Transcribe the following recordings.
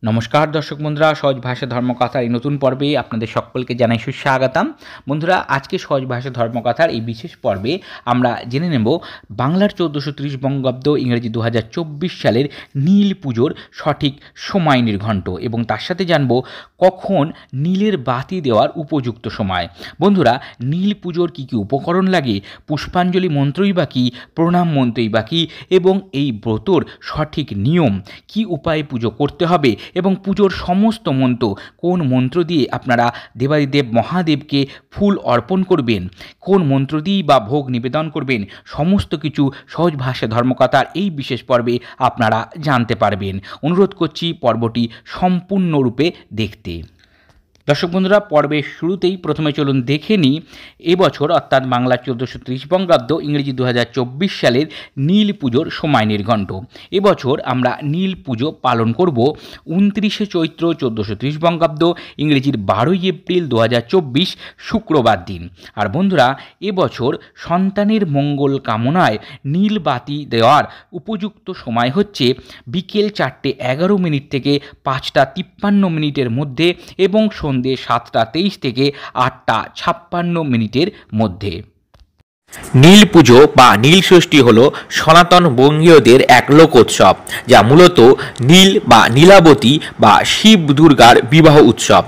নমস্কার দর্শক বন্ধুরা, সহজ ভাষা ধর্মকথার এই নতুন পর্বে আপনাদের সকলকে জানাই সুস্বাগতম। বন্ধুরা, আজকে সহজ ভাষা ধর্মকথার এই বিশেষ পর্বে আমরা জেনে নেব বাংলার 1430 বঙ্গাব্দ ইংরেজি 2024 সালের নীল পুজোর সঠিক সময় নির্ঘণ্ট এবং তার সাথে জানব কখন নীলের বাতি দেওয়ার উপযুক্ত সময়। বন্ধুরা, নীল পুজোর কী কী উপকরণ লাগে, পুষ্পাঞ্জলি মন্ত্রই বা কী, প্রণাম মন্ত্রই বা কী এবং এই ব্রতর সঠিক নিয়ম, কী উপায়ে পুজো করতে হবে এবং পুজোর সমস্ত মন্ত্র, কোন মন্ত্র দিয়ে আপনারা দেবাদিদেব মহাদেবকে ফুল অর্পণ করবেন, কোন মন্ত্র দিয়েই বা ভোগ নিবেদন করবেন, সমস্ত কিছু সহজ ভাষা ধর্মকথার এই বিশেষ পর্বে আপনারা জানতে পারবেন। অনুরোধ করছি পর্বটি সম্পূর্ণরূপে দেখতে। দর্শক বন্ধুরা, পর্বের শুরুতেই প্রথমে চলুন দেখে নিই এবছর অর্থাৎ বাংলা 1430 বঙ্গাব্দ ইংরেজি 2024 সালের নীল পুজোর সময় নির্ঘণ্ট। এবছর আমরা নীল পুজো পালন করব 29শে চৈত্র 1430 বঙ্গাব্দ ইংরেজির 12ই এপ্রিল 2024 শুক্রবার দিন। আর বন্ধুরা, এবছর সন্তানের মঙ্গল কামনায় নীল বাতি দেওয়ার উপযুক্ত সময় হচ্ছে বিকেল 4:11 থেকে 5:53 মধ্যে এবং সন্ধ্যে 7:23 থেকে 8:56 মধ্যে। নীল পুজো বা নীল ষষ্ঠী হল সনাতন বঙ্গীয়দের এক লোকোৎসব, যা মূলত নীল বা নীলাবতী বা শিব দুর্গার বিবাহ উৎসব।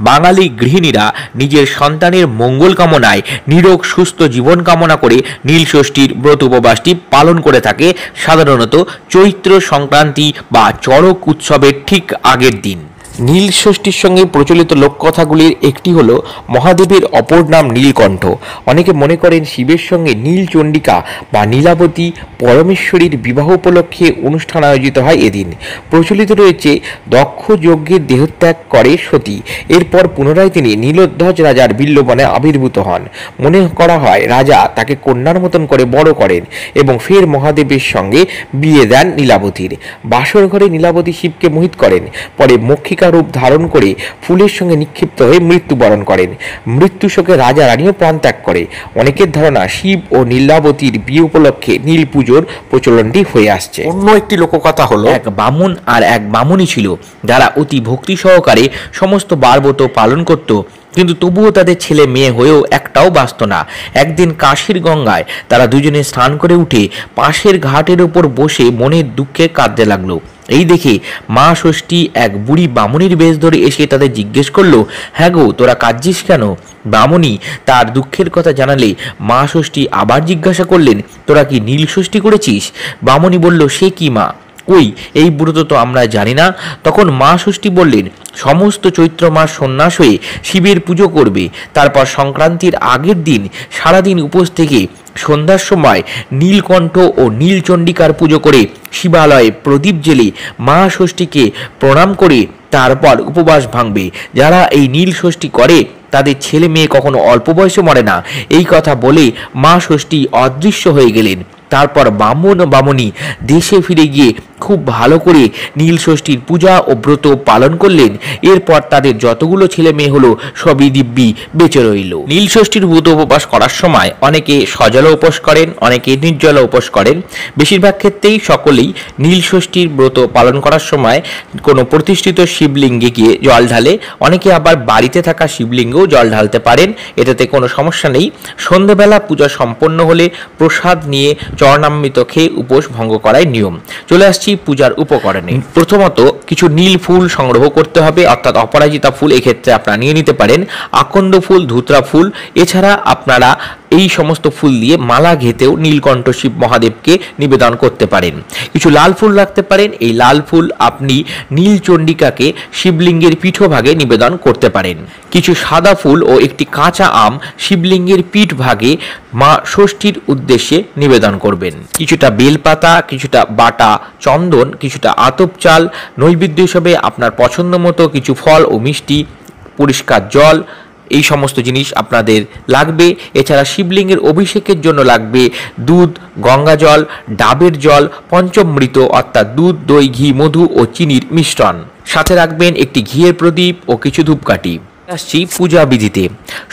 বাঙালি গৃহিণীরা নিজের সন্তানের মঙ্গল কামনায় নিরোগ সুস্থ জীবন কামনা করে নীল ষষ্ঠীর ব্রত উপবাসটি পালন করে থাকে সাধারণত চৈত্র সংক্রান্তি বা চড়ক উৎসবের ঠিক আগের দিন। নীল ষষ্ঠীর সঙ্গে প্রচলিত লোককথাগুলির একটি হল মহাদেবের অপর নাম নীলকণ্ঠ। অনেকে মনে করেন শিবের সঙ্গে নীল চণ্ডিকা বা নীলাবতী পরমেশ্বরীর বিবাহ উপলক্ষে অনুষ্ঠান আয়োজিত হয় এদিন। প্রচলিত রয়েছে দক্ষ যজ্ঞের দেহত্যাগ করে সতী, এরপর পুনরায় তিনি নীলধ্বজ রাজার বিল্লবনে আবির্ভূত হন। মনে করা হয় রাজা তাকে কন্যার মতন করে বড় করেন এবং ফের মহাদেবের সঙ্গে বিয়ে দেন নীলাবতীর। বাসর ঘরে নীলাবতী শিবকে মোহিত করেন, পরে মক্ষিকা রূপ ধারণ করে ফুলের সঙ্গে নিক্ষিপ্ত হয়ে মৃত্যুবরণ করেন। মৃত্যু শোকে রাজা রানীও প্রাণ ত্যাগ করে। অনেকের ধারণা শিব ও নীলাবতীর বিয়ে উপলক্ষে নীল পুজোর প্রচলনটি হয়ে আসছে। অন্য একটি লোককথা হলো এক বামুন আর এক বামুনি ছিল, যারা অতি ভক্তি সহকারে সমস্ত বারব্রত পালন করত, কিন্তু তবুও তাদের ছেলে মেয়ে হয়েও একটাও বাঁচত না। একদিন কাশীর গঙ্গায় তারা দুজনে স্নান করে উঠে পাশের ঘাটের ওপর বসে মনের দুঃখে কাঁদতে লাগলো। এই দেখে মা ষষ্ঠী এক বুড়ি বামুনির বেশ ধরে এসে তাদের জিজ্ঞেস করলো, হ্যাঁ গো, তোরা কাঁদছিস কেন? বামুনি তার দুঃখের কথা জানালে মা ষষ্ঠী আবার জিজ্ঞাসা করলেন, তোরা কি নীল ষষ্ঠী করেছিস? বামুনি বলল, সে কি মা, কই এই ব্রত তো আমরা জানি না। তখন মা ষষ্ঠী বললেন, সমস্ত চৈত্র মাস সন্ন্যাস হয়ে শিবের পুজো করবে, তারপর সংক্রান্তির আগের দিন সারাদিন উপোস থেকে সন্ধ্যার সময় নীলকণ্ঠ ও নীলচণ্ডিকার পুজো করে শিবালয়ে প্রদীপ জেলে মা ষষ্ঠীকে প্রণাম করে তারপর উপবাস ভাঙবে। যারা এই নীল ষষ্ঠী করে তাদের ছেলে মেয়ে কখনো অল্প বয়সে মরে না। এই কথা বলে মা ষষ্ঠী অদৃশ্য হয়ে গেলেন। তারপর বামুন ও বামুনি দেশে ফিরে গিয়ে খুব ভালো করে নীল ষষ্ঠীর পূজা ও ব্রত পালন করলেন। এরপর তাদের যতগুলো ছেলে মেয়ে হলো সবই দিব্যি বেঁচে রইল। নীল ষষ্ঠীর ব্রত উপবাস করার সময় অনেকে সজল উপোস করেন, অনেকে নির্জল উপোস করেন। বেশিরভাগ ক্ষেত্রেই সকলেই নীল ষষ্ঠীর ব্রত পালন করার সময় কোনো প্রতিষ্ঠিত শিবলিঙ্গে গিয়ে জল ঢালে। অনেকে আবার বাড়িতে থাকা শিবলিঙ্গেও জল ঢালতে পারেন, এটাতে কোনো সমস্যা নেই। সন্ধ্যাবেলা পূজা সম্পন্ন হলে প্রসাদ নিয়ে চরণামৃত খেয়ে উপোস ভঙ্গ করাই নিয়ম। চলে আসছি পূজার উপকরণে। প্রথমত কিছু নীল ফুল সংগ্রহ করতে হবে, অর্থাৎ অপরাজিতা ফুল। এক্ষেত্রে আপনারা নিয়ে নিতে পারেন আকন্দ ফুল, ধুতরা ফুল। এছাড়া আপনারা এই সমস্ত ফুল দিয়ে মালা ঘেঁথেও নীলকণ্ঠ শিব মহাদেবকে নিবেদন করতে পারেন। কিছু লাল ফুল রাখতে পারেন। এই লাল ফুল আপনি নীলচণ্ডিকাকে শিবলিঙ্গের পীঠভাগে নিবেদন করতে পারেন। কিছু সাদা ফুল ও একটি কাঁচা আম শিবলিঙ্গের পীঠ ভাগে মা ষষ্ঠীর উদ্দেশ্যে নিবেদন করবেন। কিছুটা বেলপাতা, কিছুটা বাটা চন্দন, কিছুটা আতপ চাল, নৈবেদ্য হিসেবে আপনার পছন্দ মতো কিছু ফল ও মিষ্টি, পরিষ্কার জল, এই সমস্ত জিনিস আপনাদের লাগবে। এছাড়া শিবলিঙ্গের অভিষেকের জন্য লাগবে দুধ, গঙ্গা জল, ডাবের জল, পঞ্চমৃত অর্থাৎ দুধ, দই, ঘি, মধু ও চিনির মিশ্রণ। সাথে রাখবেন একটি ঘিয়ের প্রদীপ ও কিছু ধূপকাঠি। আসছি পূজা বিধিতে।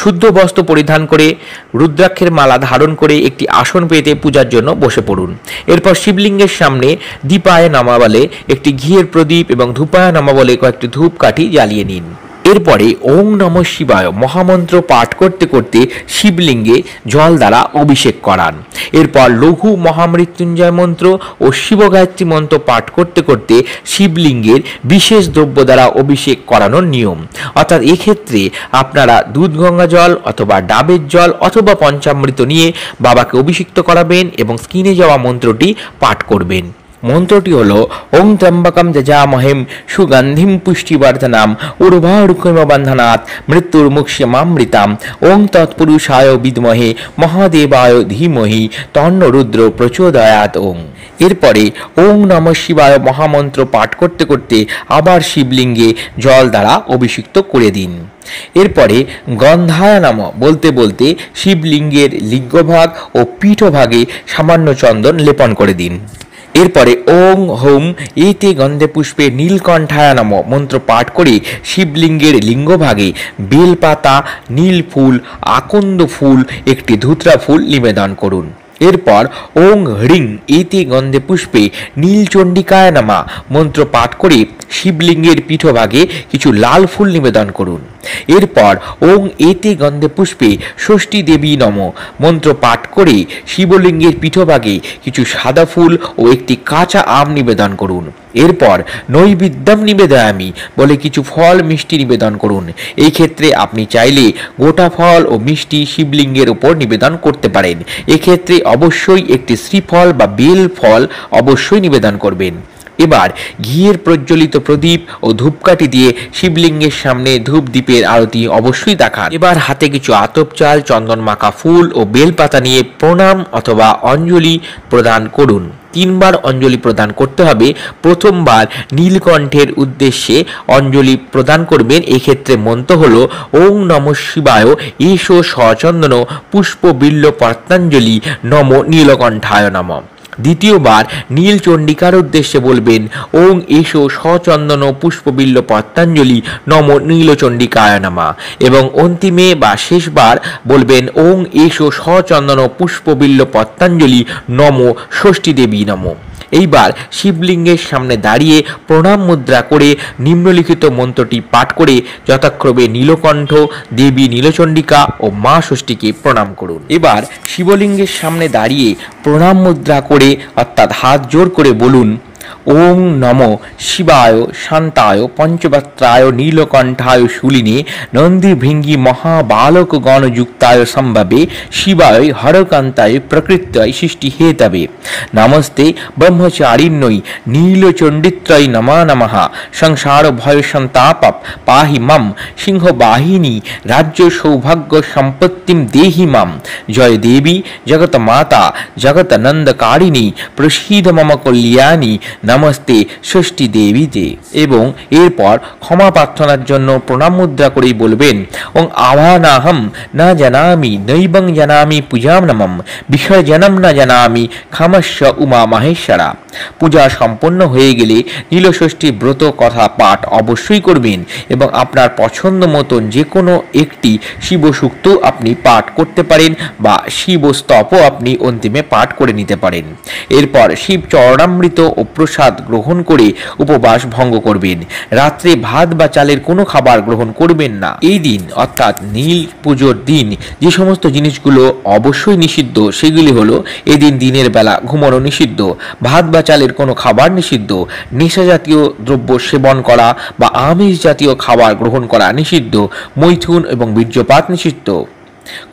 শুদ্ধ বস্ত্র পরিধান করে রুদ্রাক্ষের মালা ধারণ করে একটি আসন পেতে পূজার জন্য বসে পড়ুন। এরপর শিবলিঙ্গের সামনে দীপায় নমঃ বলে একটি ঘিয়ের প্রদীপ এবং ধূপায় নমঃ বলে কয়েকটি ধূপকাঠি জ্বালিয়ে নিন। এরপরে ওং নমঃ শিবায় মহামন্ত্র পাঠ করতে করতে শিবলিঙ্গে জল দ্বারা অভিষেক করান। এরপর লঘু মহামৃত্যুঞ্জয় মন্ত্র ও শিবগায়ত্রী মন্ত্র পাঠ করতে করতে শিবলিঙ্গের বিশেষ দ্রব্য দ্বারা অভিষেক করানোর নিয়ম। অর্থাৎ এক্ষেত্রে আপনারা দুধ গঙ্গা জল অথবা ডাবের জল অথবা পঞ্চামৃত নিয়ে বাবাকে অভিষিক্ত করাবেন এবং স্কিনে যাওয়া মন্ত্রটি পাঠ করবেন। মন্ত্রটি হলো ওং ত্র্যম্বকম যজামহেম সুগন্ধিম পুষ্টিবর্ধনাম উর্বারুকম বন্ধনাৎ মৃত্যুর্মুক্ষ্যমামৃতাম ওং তৎপুরুষায় বিদ্মহে মহাদেবায় ধীমহি তন্ন রুদ্র প্রচোদয়াৎ ওং। এরপরে ওং নমঃ শিবায় মহামন্ত্র পাঠ করতে করতে আবার শিবলিঙ্গে জল দ্বারা অভিষিক্ত করে দিন। এরপরে গন্ধায় নমঃ বলতে বলতে শিবলিঙ্গের লিঙ্গভাগ ও পীঠভাগে সামান্য চন্দন লেপন করে দিন। এরপরে ওং হোম এতে গন্ধে পুষ্পে নীলকণ্ঠায় নমঃ মন্ত্র পাঠ করে শিবলিঙ্গের লিঙ্গভাগে বেলপাতা, নীল ফুল, আকন্দ ফুল, একটি ধুতরা ফুল নিবেদন করুন। এরপর ওং হ্রিং এতে গন্ধে পুষ্পে নীলচণ্ডিকায় নমঃ মন্ত্র পাঠ করে শিবলিঙ্গের পীঠভাগে কিছু লাল ফুল নিবেদন করুন। এরপর ওং এতে গন্ধে পুষ্পে ষষ্ঠী দেবী নমঃ মন্ত্র পাঠ করে শিবলিঙ্গের পীঠভাগে কিছু সাদা ফুল ও একটি কাঁচা আম নিবেদন করুন। এরপর নৈবেদ্যম নিবেদয়ামি বলে কিছু ফল মিষ্টি নিবেদন করুন। এই ক্ষেত্রে আপনি চাইলে গোটা ফল ও মিষ্টি শিবলিঙ্গের উপর নিবেদন করতে পারেন। এক্ষেত্রে অবশ্যই একটি শ্রীফল বা বেল ফল অবশ্যই নিবেদন করবেন। এবার ঘিয়ের প্রজ্বলিত প্রদীপ ও ধূপকাঠি দিয়ে শিবলিঙ্গের সামনে ধূপ দ্বীপের আরতি অবশ্যই দেখান। এবার হাতে কিছু আতপ চাল, চন্দন মাখা ফুল ও বেলপাতা নিয়ে প্রণাম অথবা অঞ্জলি প্রদান করুন। 3 বার অঞ্জলি প্রদান করতে হবে। প্রথমবার নীলকণ্ঠের উদ্দেশ্যে অঞ্জলি প্রদান করবেন। এক্ষেত্রে মন্ত্র হলো ওং নমঃ শিবায় এষো সচন্দন পুষ্প বিল্ল পত্রাঞ্জলি নমো নীলকণ্ঠায় নমঃ। দ্বিতীয়বার নীলচণ্ডিকার উদ্দেশ্যে বলবেন ওং এষো সচন্দন পুষ্পবিল্ল পত্রাঞ্জলি নমো নীলচণ্ডিকায় নমঃ এবং অন্তিমে বা শেষবার বলবেন ওং এষো সচন্দন পুষ্পবিল্ল পত্রাঞ্জলি নমো ষষ্ঠী দেবী নমঃ। এইবার শিবলিঙ্গের সামনে দাঁড়িয়ে প্রণাম মুদ্রা করে নিম্নলিখিত মন্ত্রটি পাঠ করে যথাক্রমে নীলকণ্ঠ, দেবী নীলচণ্ডিকা ও মা ষষ্ঠীকে প্রণাম করুন। এবার শিবলিঙ্গের সামনে দাঁড়িয়ে প্রণাম মুদ্রা করে অর্থাৎ হাত জোর করে বলুন ওং নমঃ শিবায় শান্তায় পঞ্চবক্ত্রায় নীলকণ্ঠায় শূলিনে নন্দীভৃঙ্গি মহাবালক গণযুক্তায় সম্ভবে শিবায় হরকান্তায় প্রকৃত্যায় সৃষ্টি হেতবে নমস্তে ব্রহ্মচারিণ্যই নীলচণ্ডিত্রয় নমঃ নমঃ সংসার ভয় সন্তাপ পাহি মম সিংহবাহিনী রাজ্য সৌভাগ্য সম্পত্তিম দেহি মম জয় দেবী জগৎ মাতা জগৎ নন্দকারিণী প্রসীদ মম কল্যাণী নমস্তে ষষ্ঠী দেবীতে। এবং এরপর ক্ষমা প্রার্থনার জন্য প্রণাম মুদ্রা করেই বলবেন ওং আভানাহম না জানামি নৈবং জানামি পূজাম নমঃ বিসর্জনম না জানামি ক্ষমস্য উমা মাহেশ্বরা। পূজা সম্পন্ন হয়ে গেলে নীলষষ্ঠী ব্রত কথা পাঠ অবশ্যই করবেন এবং আপনার পছন্দ মতন যে কোনো একটি শিবসূক্ত আপনি পাঠ করতে পারেন বা শিবস্তবও আপনি অন্তিমে পাঠ করে নিতে পারেন। এরপর শিব চরণামৃত ও প্রসাদ গ্রহণ করে উপবাস ভঙ্গ করবেন। রাত্রে ভাত বা চালের কোনো খাবার গ্রহণ করবেন না। এই দিন অর্থাৎ নীল পুজোর দিন যে সমস্ত জিনিসগুলো অবশ্যই নিষিদ্ধ সেগুলি হলো এদিন দিনের বেলা ঘুমানো নিষিদ্ধ, ভাত বা চালের কোনো খাবার নিষিদ্ধ, নেশা জাতীয় দ্রব্য সেবন করা বা আমিষ জাতীয় খাবার গ্রহণ করা নিষিদ্ধ, মৈথুন এবং বীর্যপাত নিষিদ্ধ,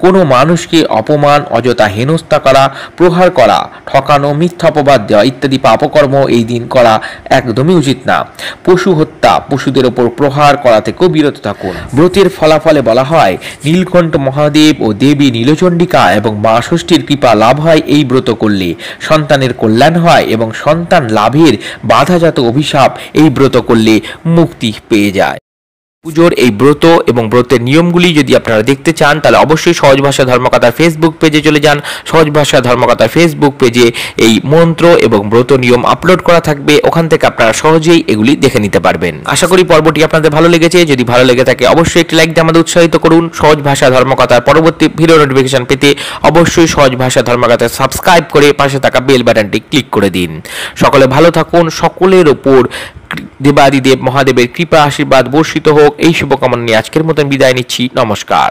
কোনো মানুষকে অপমান, অযথা হেনস্থা করা, প্রহার করা, ঠকানো, মিথ্যা অপবাদ দেওয়া ইত্যাদি পাপকর্ম এই দিন করা একদমই উচিত না। পশু হত্যা, পশুদের ওপর প্রহার করা থেকেও বিরত থাকুন। ব্রতের ফলাফলে বলা হয় নীলকণ্ঠ মহাদেব ও দেবী নীলচণ্ডিকা এবং মা ষষ্ঠীর কৃপা লাভ হয় এই ব্রত করলে, সন্তানের কল্যাণ হয় এবং সন্তান লাভের বাধাজাত অভিশাপ এই ব্রত করলে মুক্তি পেয়ে যায়। পুজোর এই ব্রত এবং ব্রতের নিয়মগুলি যদি আপনারা দেখতে চান তাহলে অবশ্যই সহজ ভাষা ধর্মকথার ফেসবুক পেজে চলে যান। সহজ ভাষা ধর্মকথার ফেসবুক পেজে এই মন্ত্র এবং ব্রত নিয়ম আপলোড করা থাকবে, ওখান থেকে আপনারা সহজেই এগুলি দেখে নিতে পারবেন। আশা করি পর্বটি আপনাদের ভালো লেগেছে। যদি ভালো লেগে থাকে অবশ্যই একটি লাইক দিয়ে আমাদের উৎসাহিত করুন। সহজ ভাষা ধর্মকথার পরবর্তী ভিডিও নোটিফিকেশন পেতে অবশ্যই সহজ ভাষা ধর্মকথা সাবস্ক্রাইব করে পাশে থাকা বেল বাটনটি ক্লিক করে দিন। সকলে ভালো থাকুন, সকলের ওপর দেবাদিদেব মহাদেবের কৃপা আশীর্বাদ বর্ষিত হোক, এই শুভকামনা নিয়ে আজকের মতন বিদায় নিচ্ছি। নমস্কার।